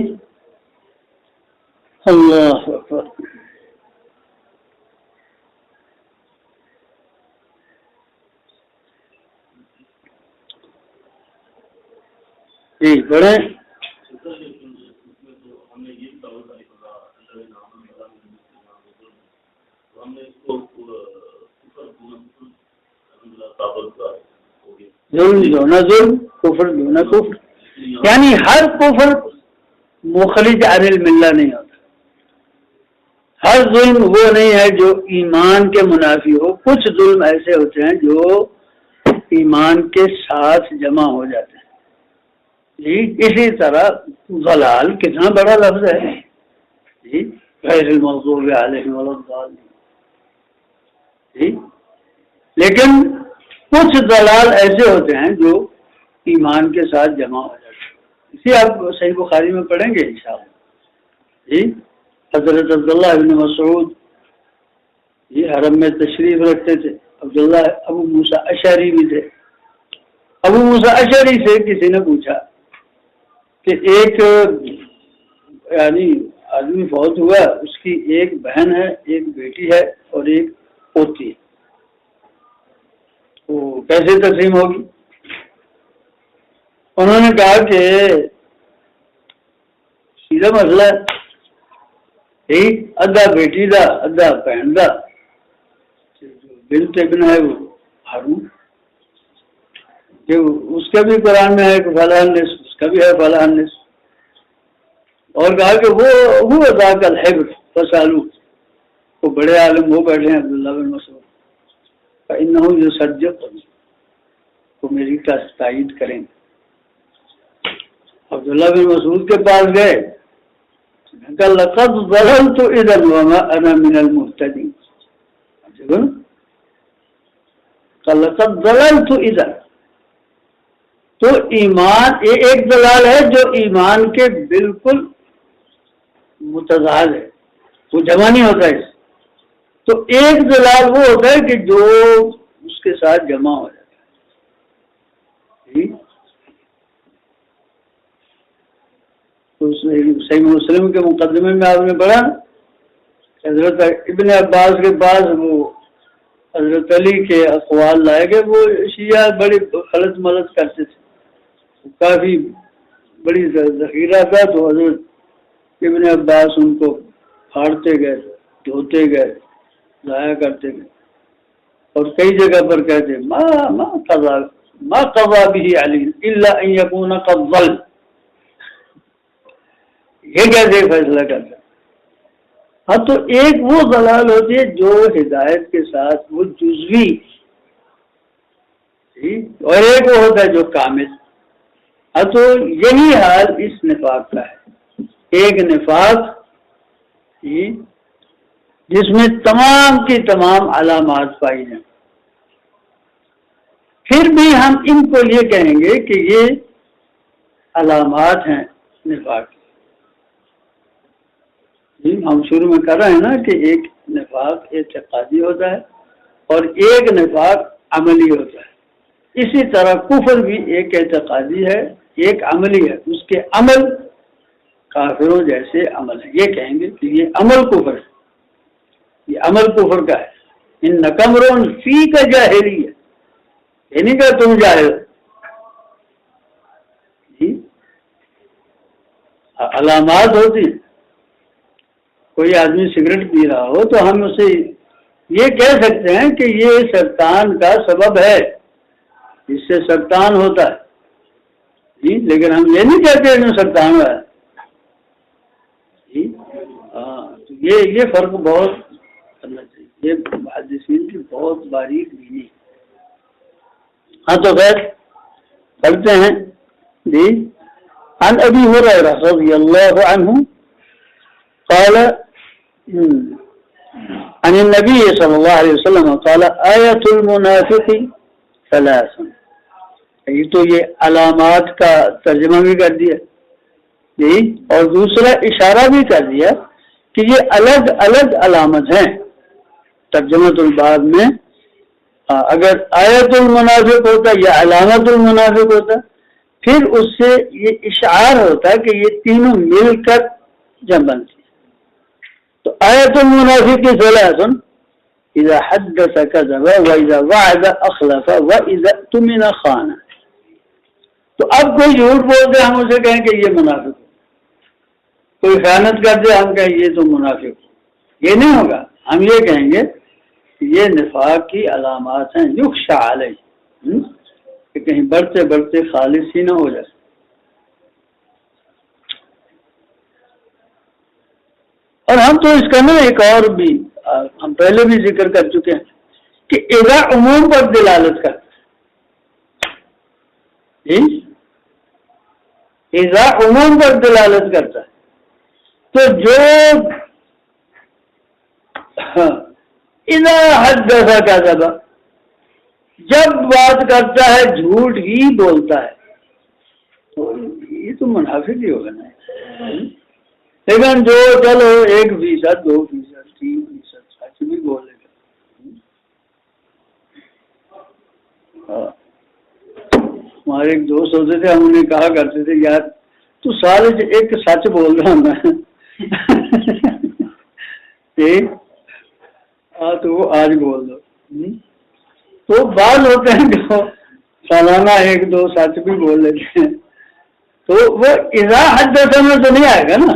اللہ اکبر. جی بڑے ظلم دونہ ظلم کفر دونہ کفر، یعنی ہر کفر مخرج عن الملہ نہیں ہوتا. ہر ظلم وہ نہیں ہے جو ایمان کے منافی ہو. کچھ ظلم ایسے ہوتے ہیں جو ایمان کے ساتھ جمع ہو جاتے ہیں. جی اسی طرح ضلال کتنا بڑا لفظ ہے. جی غیر المغضوب علیہم ولا الضالین. جی لیکن کچھ ضلال ایسے ہوتے ہیں جو ایمان کے ساتھ جمع ہو جاتے ہیں. اسی آپ صحیح بخاری میں پڑھیں گے انشاءاللہ. جی حضرت عبداللہ ابن مسعود یہ حرم میں تشریف رکھتے تھے. عبداللہ ابو موسیٰ اشعری بھی تھے. ابو موسیٰ اشعری سے کسی نے پوچھا کہ ایک یعنی آدمی فوت ہوا، اس کی ایک بہن ہے، ایک بیٹی ہے اور ایک پوتی ہے، تو کیسے تقسیم ہوگی؟ انہوں نے کہا کہ سیدھا مسئلہ ہے، ادھا بیٹی دا ادھا بہن دا. بنت ابن ہے وہ ہارون، کہ اس کا بھی قرآن میں ہے کہ فلاح النصف، اس کا بھی ہے فلاح النصف. اور کہا کہ وہ ذاک الحبر فسالو، وہ بڑے عالم وہ بیٹھے ہیں عبداللہ بن مسعود، فإنہ یصدق، وہ میری کا تائید کریں گے. عبداللہ بن مسعود کے پاس گئے، کہ لقد ضللت اذا وما انا من المهتدین. لقد ضللت اذا، تو ایمان ایک دلال ہے جو ایمان کے بالکل متضاد ہے، وہ جمع نہیں ہوتا ہے. تو ایک دلال وہ ہوتا ہے کہ جو اس کے ساتھ جمع ہو جاتا ہے. تو صحیح مسلم کے مقدمے میں آپ نے پڑھا حضرت ابن عباس کے پاس وہ حضرت علی کے اقوال لائے گئے. وہ شیعہ بڑی غلط ملت کرتے تھے، کافی بڑی ذخیرہ تھا. تو حضرت ابن عباس ان کو پھاڑتے گئے، دھوتے گئے، ضائع کرتے گئے، اور کئی جگہ پر کہتے ما قضا به علی الا ان یکون قد ضل. یہ کیسے فیصلہ کرتا؟ ہاں تو ایک وہ ضلال ہوتی ہے جو ہدایت کے ساتھ وہ جزوی، اور ایک وہ ہوتا ہے جو کامل. ہاں تو یہی حال اس نفاق کا ہے. ایک نفاق جس میں تمام کی تمام علامات پائی جائیں، پھر بھی ہم ان کو یہ کہیں گے کہ یہ علامات ہیں نفاق. ہم شروع میں کر رہے ہیں نا کہ ایک نفاق اعتقادی ہوتا ہے اور ایک نفاق عملی ہوتا ہے. اسی طرح کفر بھی ایک اعتقادی ہے، ایک عملی ہے. اس کے عمل کافروں جیسے عمل ہے. یہ کہیں گے کہ یہ عمل کفر ہے، یہ عمل کفر کا ہے. ان نکمرون فی کا جاہلی ہے، یہ نہیں کہ تم جاہل. علامات ہوتی ہیں. کوئی آدمی سگریٹ پی رہا ہو تو ہم اسے یہ کہہ سکتے ہیں کہ یہ سرطان کا سبب ہے، اس سے سرطان ہوتا ہے جی، لیکن ہم یہ نہیں کہتے کہ سرطان ہوا ہے جی۔ یہ فرق بہت کرنا چاہیے، یہ محدثین کی بہت باریک بینی ہے۔ ہاں تو خیر پڑھتے ہیں جی۔ عن ابی ہریرہ رضی اللہ عنہ قال عن النبی صلی اللہ علیہ وسلم قال آیت المنافق ثلاث، یہ تو یہ علامات کا ترجمہ بھی کر دیا جی، اور دوسرا اشارہ بھی کر دیا کہ یہ الگ الگ علامت ہیں۔ ترجمۃ الباب میں اگر آیت المنافق ہوتا یا علامت المنافق ہوتا، پھر اس سے یہ اشعار ہوتا کہ یہ تینوں مل کر جمع بنتی ہے۔ تو آیت المنافق ثلاث اذا حدث كذب واذا وعد اخلف واذا اؤتمن خان۔ تو اب کوئی جھوٹ بولتے ہم اسے کہیں کہ یہ منافق ہو، کوئی خیانت کرتے ہم کہیں یہ تو منافق ہو، یہ نہیں ہوگا۔ ہم یہ کہیں گے یہ نفاق کی علامات ہیں، یخشع علیہ، کہ کہیں بڑھتے بڑھتے خالص ہی نہ ہو جائے۔ اور ہم تو اس کا نا ایک اور بھی ہم پہلے بھی ذکر کر چکے ہیں کہ اذا عموم پر دلالت کرتا ہے جی، اذا عموم پر دلالت کرتا ہے تو جو اذا حدث کذب، جب بات کرتا ہے جھوٹ ہی بولتا ہے، تو یہ تو منافق ہی ہوگا نا۔ لیکن جو چلو 1%، 2%، 3% سچ بھی بولے گا۔ ہمارے ایک دوست ہوتے تھے، ہم انہیں کہا کرتے تھے یار تو سال ایک سچ بول رہا میں تو وہ آج بول دو۔ تو بعض ہوتے ہیں جو سالانہ 1-2 سچ بھی بول لیتے ہیں، تو وہ اذا حدث میں تو نہیں آئے گا نا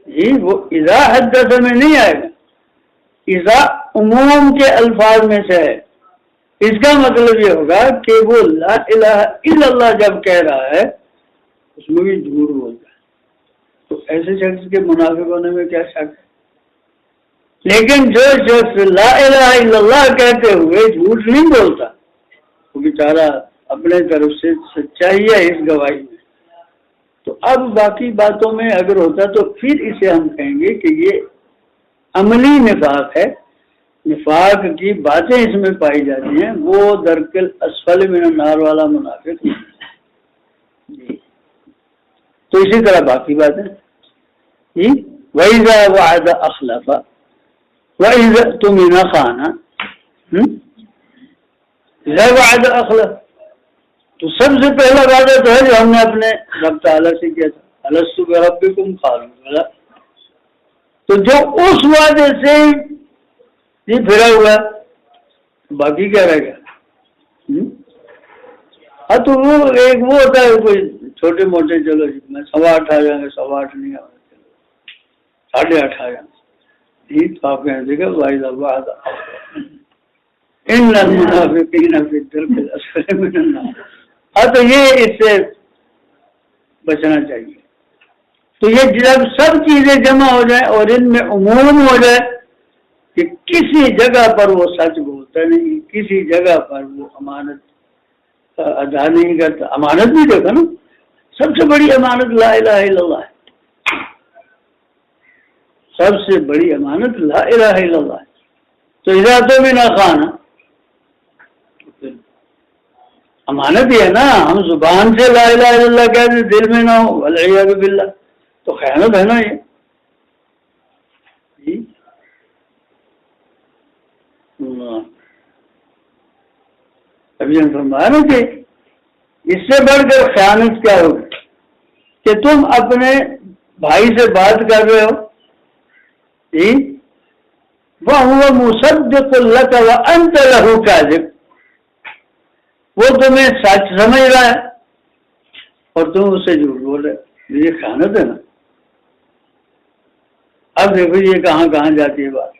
جی، وہ اذا حدث میں نہیں آئے گا، اذا عموم کے الفاظ میں سے ہے۔ اس کا مطلب یہ ہوگا کہ وہ لا الہ الا اللہ جب کہہ رہا ہے اس میں بھی جھوٹ بولتا ہے، تو ایسے شخص کے منافق ہونے میں کیا شک ہے؟ لیکن جو شخص لا الہ الا اللہ کہتے ہوئے جھوٹ نہیں بولتا، وہ بیچارہ اپنے طرف سے سچائی ہے اس گواہی میں۔ تو اب باقی باتوں میں اگر ہوتا تو پھر اسے ہم کہیں گے کہ یہ عملی نفاق ہے، نفاق کی باتیں اس میں پائی جاتی ہیں، وہ درکل اسفل من النار والا منافق نہیں جی۔ تو اسی طرح باقی باتیں جی، وَإِذَا وَعَدَ أَخْلَفَ وَإِذَا اؤْتُمِنَ خَانَ۔ إِذَا وَعَدَ أَخْلَفَ، تو سب سے پہلا وعدہ تو ہے جو ہم نے اپنے رب تعالیٰ سے کیا تھا، أَلَسْتُ بِرَبِّكُمْ قَالُوا بَلَىٰ۔ تو جو اس وعدے سے یہ پھرا ہوا باقی کیا رہ گیا؟ ہاں تو وہ ایک وہ ہوتا ہے کوئی چھوٹے موٹے، چلو میں 8.25 آ جائیں گے، 8.25 نہیں آ گے، 8.5 آ جائیں گے، تو آپ کہیں دیکھا وَإِذَا وَعَدَ إِنَّ الْمُنَافِقِينَ فِي الدَّرْكِ الْأَسْفَلِ مِنَ النَّارِ۔ ہاں تو یہ اس سے بچنا چاہیے۔ تو یہ جب سب چیزیں جمع ہو جائیں اور ان میں عموم ہو جائے کہ کسی جگہ پر وہ سچ بولتا نہیں، کسی جگہ پر وہ امانت ادا نہیں کرتا۔ امانت بھی دیکھو نا، سب سے بڑی امانت لا الہ الا اللہ ہے، سب سے بڑی امانت لا الہ الا اللہ ہے۔ تو اذا اؤتمن خان، امانت ہی ہے نا، ہم زبان سے لا الہ الا اللہ کہتے دل میں نہ ہو، والعیاذ باللہ، تو خیانت ہے نا یہ جی۔ ابھی ہم فرمایا نا کہ اس سے بڑھ کر خیانت کیا ہوگی کہ تم اپنے بھائی سے بات کر رہے ہو جی، وَهُوَ مُصَدِّقٌ لَكَ وَأَنْتَ لَهُ كَاذِبٌ، وہ تمہیں سچ سمجھ رہا ہے اور تم اسے جھوٹ بول رہے، یہ خیانت ہے نا اب دیکھو یہ کہاں کہاں جاتی ہے بات.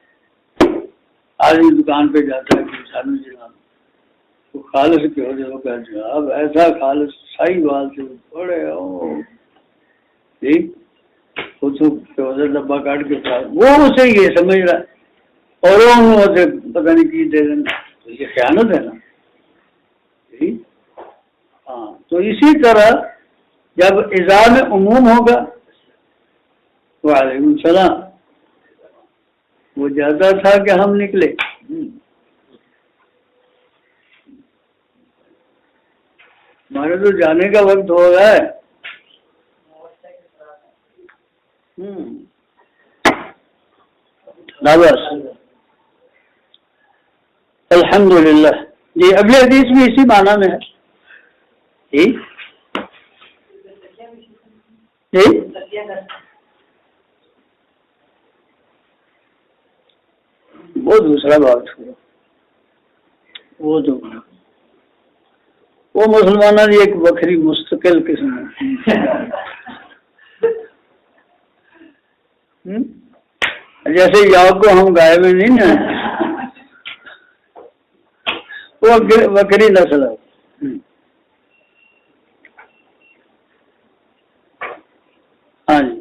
آدمی دکان پہ جاتا ہے کہ سالو جناب تو خالص کے ہو جائے وہ کہ جناب ایسا خالص صحیح بات سے تھوڑے ٹھیک وہ تو ڈبا کاٹ کے وہ اسے یہ سمجھ رہا ہے اور وہ پتہ نہیں کی دے دینا تو یہ خیانت ہے نا. ٹھیک ہاں تو اسی طرح جب اظہار میں عموم ہوگا. وعلیکم السلام. وہ جاتا تھا کہ ہم نکلے. ہمارے تو جانے کا وقت ہو رہا ہے. بس الحمدللہ. جی اگلی حدیث بھی اسی معنی میں ہے. ٹھیک وہ دوسرا بات ہوا. وہ مسلمانوں کی ایک بکری مستقل قسم ہے. جیسے یاق کو ہم گائے میں نہیں نا وہ بکری نسل ہے. ہاں جی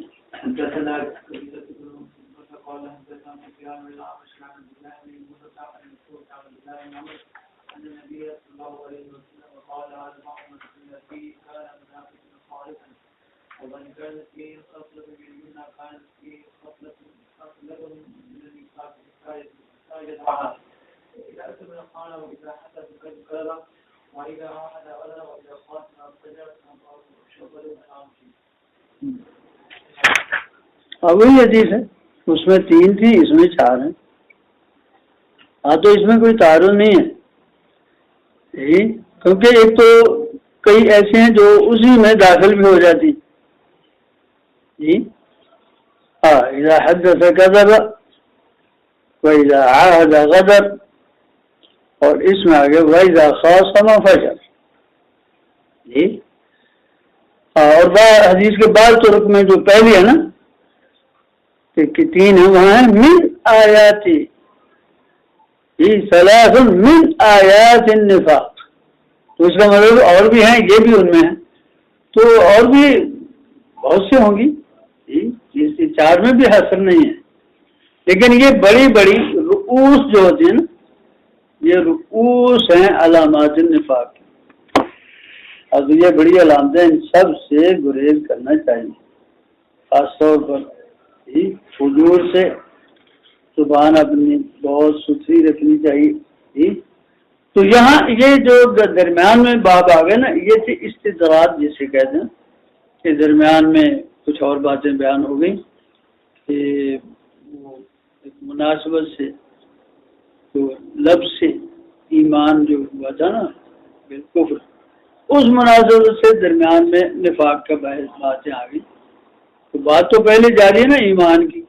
وہی حدیث ہے. اس میں 3 تھی اس میں 4 ہیں. ہاں تو اس میں کوئی تعارض نہیں ہے کیونکہ ایک تو کئی ایسے ہیں جو اسی میں داخل بھی ہو جاتی. جی ہاں اذا حدث كذب واذا عاهد غدر اور اس میں آگے واذا خاصم فجر. جی اور حدیث کے بعد طرق میں جو پہلی ہے نا کہ 3 ہے وہاں ہے من آیاتی ثلاث من آیات النفاق. تو اس کا مطلب اور بھی ہیں یہ بھی ان میں ہے تو اور بھی بہت سے ہوں گی. اس 4 میں بھی حاصل نہیں ہے لیکن یہ بڑی بڑی رؤوس جو ہوتی ہیں نا یہ رؤوس ہیں علامات النفاق. اب یہ بڑی علامتیں ان سب سے گریز کرنا چاہیے خاص طور پر فجور سے زبان اپنی بہت ستھری رکھنی چاہیے. تو یہاں یہ جو درمیان میں باب آ گئے نا یہ تھی استدراج جسے کہتے ہیں کہ درمیان میں کچھ اور باتیں بیان ہو گئی کہ وہ ایک مناسبت سے تو لفظ سے ایمان جو ہوا تھا نا بالکل اس مناسبت سے درمیان میں نفاق کا باعث باتیں آ گئی. تو بات تو پہلے جاری ہے نا ایمان کی.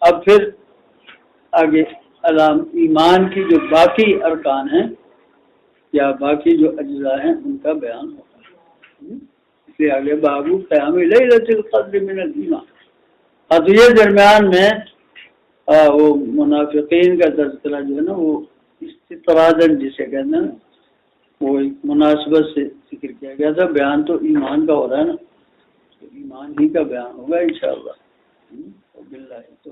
اب پھر آگے ایمان کی جو باقی ارکان ہیں یا باقی جو اجزاء ہیں ان کا بیان ہوگا. اس لیے آگے بابو قیام لیلۃ القدر من الایمان. اب یہ درمیان میں وہ منافقین کا تذکرہ جو ہے نا وہ استطرادن جسے کہتے ہیں وہ ایک مناسبت سے ذکر کیا گیا تھا. بیان تو ایمان کا ہو رہا ہے نا تو ایمان ہی کا بیان ہوگا انشاءاللہ. باللہ تو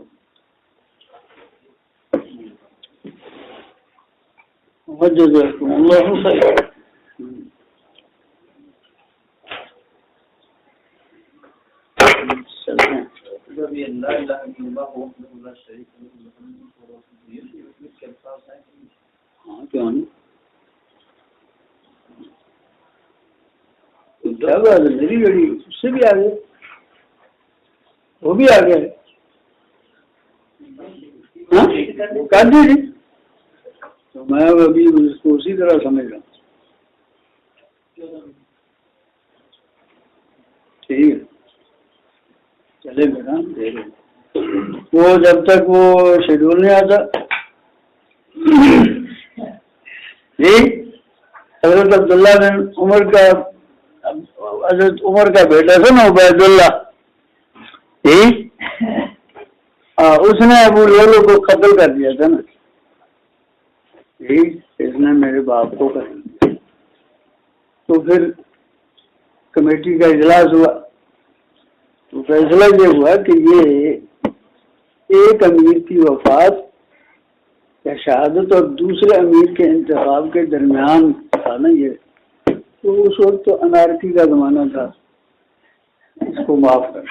وجزاکم اللہ خیر. ہاں کیوں نہیں کیا بات ہے میری گڑی اس سے بھی آگے وہ بھی آگے کر دیجیے. تو میں ابھی اس کو اسی طرح سمجھ رہا ہوں. ٹھیک ہے چلے میرا وہ جب تک وہ شیڈول نہیں آتا جی حضرت عبداللہ بن عمر کا حضرت عمر کا بیٹا تھا نا عبید اللہ اس نے ابو لولو کو قتل کر دیا تھا نا، اس نے میرے باپ کو کر دیا. تو پھر کمیٹی کا اجلاس ہوا تو فیصلہ یہ ہوا کہ یہ ایک امیر کی وفات یا شہادت اور دوسرے امیر کے انتخاب کے درمیان تھا نا یہ، تو اس وقت تو انارکی کا زمانہ تھا، اس کو معاف کر